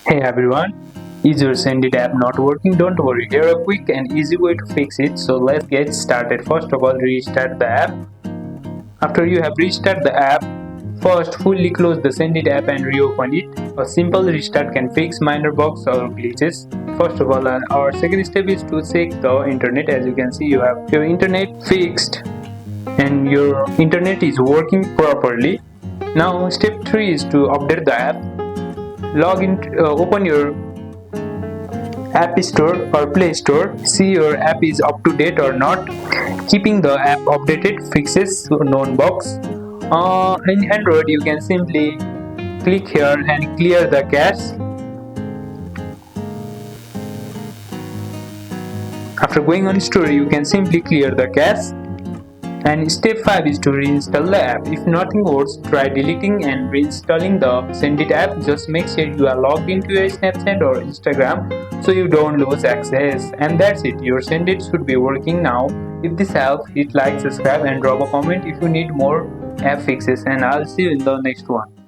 Hey everyone, is your Sendit app not working? Don't worry, here a quick and easy way to fix it. So let's get started. First of all, restart the app. After you have restarted the app, first fully close the Sendit app and reopen it. A simple restart can fix minor bugs or glitches. First of all, our second step is to check the internet. As you can see, you have your internet fixed and your internet is working properly. Now, step 3 is to update the app. Log in, open your App Store or Play Store, see your app is up to date or not. Keeping the app updated fixes known bugs. In Android, you can simply click here and clear the cache. After going on store, you can simply clear the cache. And step 5 is to reinstall the app. If nothing works, try deleting and reinstalling the Sendit app. Just make sure you are logged into your Snapchat or Instagram so you don't lose access. And that's it. Your Sendit should be working now. If this helps, hit like, subscribe and drop a comment if you need more app fixes. And I'll see you in the next one.